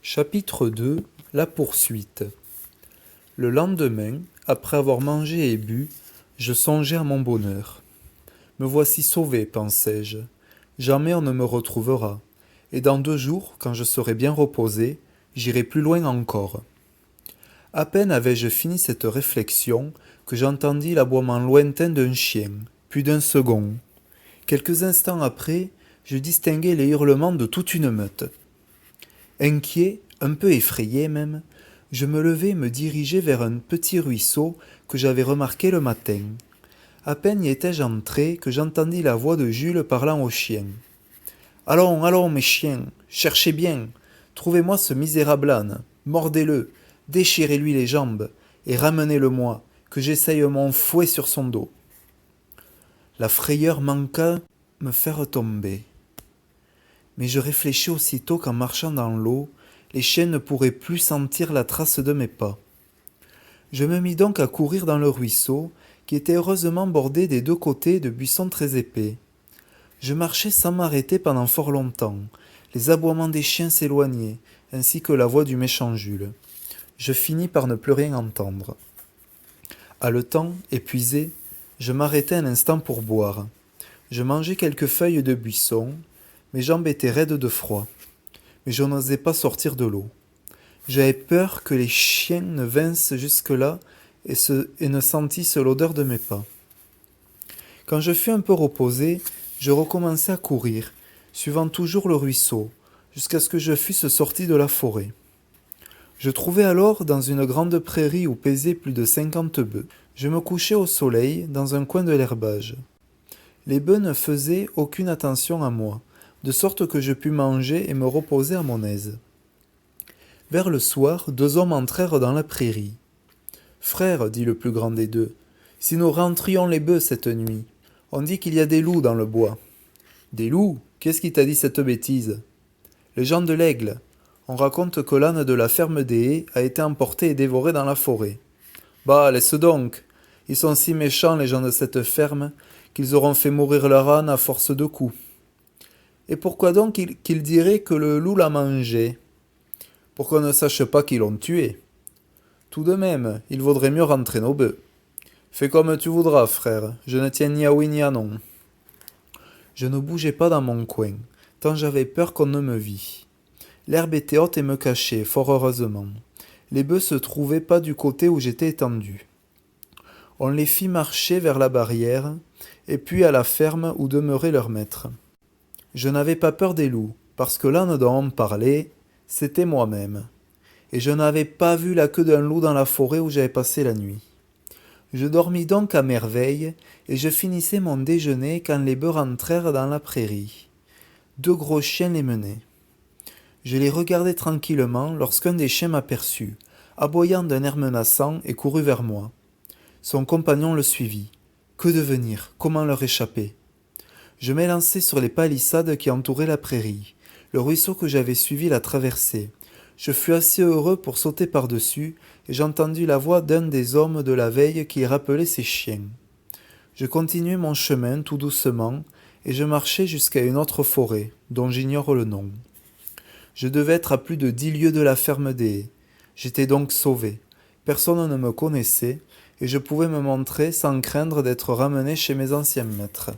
Chapitre 2 La poursuite. Le lendemain, après avoir mangé et bu, je songeai à mon bonheur. Me voici sauvé, pensai-je. Jamais on ne me retrouvera, et dans 2 jours, quand je serai bien reposé, j'irai plus loin encore. À peine avais-je fini cette réflexion que j'entendis l'aboiement lointain d'un chien, puis d'un second. Quelques instants après, je distinguai les hurlements de toute une meute. Inquiet, un peu effrayé même, je me levai et me dirigeai vers un petit ruisseau que j'avais remarqué le matin. À peine y étais-je entré que j'entendis la voix de Jules parlant aux chiens. « Allons, allons, mes chiens, cherchez bien, trouvez-moi ce misérable âne, mordez-le, déchirez-lui les jambes, et ramenez-le-moi, que j'essaye mon fouet sur son dos. » La frayeur manqua me faire tomber. Mais je réfléchis aussitôt qu'en marchant dans l'eau, les chiens ne pourraient plus sentir la trace de mes pas. Je me mis donc à courir dans le ruisseau, qui était heureusement bordé des 2 côtés de buissons très épais. Je marchais sans m'arrêter pendant fort longtemps. Les aboiements des chiens s'éloignaient, ainsi que la voix du méchant Jules. Je finis par ne plus rien entendre. Haletant, épuisé, je m'arrêtai un instant pour boire. Je mangeai quelques feuilles de buisson. Mes jambes étaient raides de froid, mais je n'osais pas sortir de l'eau. J'avais peur que les chiens ne vinssent jusque-là et ne sentissent l'odeur de mes pas. Quand je fus un peu reposé, je recommençai à courir, suivant toujours le ruisseau, jusqu'à ce que je fusse sorti de la forêt. Je trouvai alors dans une grande prairie où paisaient plus de 50 bœufs. Je me couchai au soleil dans un coin de l'herbage. Les bœufs ne faisaient aucune attention à moi, de sorte que je pus manger et me reposer à mon aise. Vers le soir, 2 hommes entrèrent dans la prairie. « Frère, dit le plus grand des 2, si nous rentrions les bœufs cette nuit, on dit qu'il y a des loups dans le bois. »« Des loups ? Qu'est-ce qui t'a dit cette bêtise ?»« Les gens de l'Aigle. On raconte que l'âne de la ferme des Haies a été emporté et dévoré dans la forêt. »« Bah, laisse donc. Ils sont si méchants, les gens de cette ferme, qu'ils auront fait mourir leur âne à force de coups. » « Et pourquoi donc qu'ils diraient que le loup l'a mangé ? Pour qu'on ne sache pas qu'ils l'ont tué. Tout de même, il vaudrait mieux rentrer nos bœufs. Fais comme tu voudras, frère, je ne tiens ni à oui ni à non. » Je ne bougeais pas dans mon coin, tant j'avais peur qu'on ne me vît. L'herbe était haute et me cachait, fort heureusement. Les bœufs se trouvaient pas du côté où j'étais étendu. On les fit marcher vers la barrière, et puis à la ferme où demeurait leur maître. Je n'avais pas peur des loups, parce que l'âne dont on me parlait, c'était moi-même. Et je n'avais pas vu la queue d'un loup dans la forêt où j'avais passé la nuit. Je dormis donc à merveille, et je finissais mon déjeuner quand les bœufs rentrèrent dans la prairie. 2 gros chiens les menaient. Je les regardais tranquillement lorsqu'un des chiens m'aperçut, aboyant d'un air menaçant, et courut vers moi. Son compagnon le suivit. Que devenir ? Comment leur échapper ? Je m'élançai sur les palissades qui entouraient la prairie. Le ruisseau que j'avais suivi la traversait. Je fus assez heureux pour sauter par-dessus, et j'entendis la voix d'un des hommes de la veille qui rappelait ses chiens. Je continuai mon chemin tout doucement, et je marchai jusqu'à une autre forêt, dont j'ignore le nom. Je devais être à plus de 10 lieues de la ferme des Haies. J'étais donc sauvé. Personne ne me connaissait, et je pouvais me montrer sans craindre d'être ramené chez mes anciens maîtres.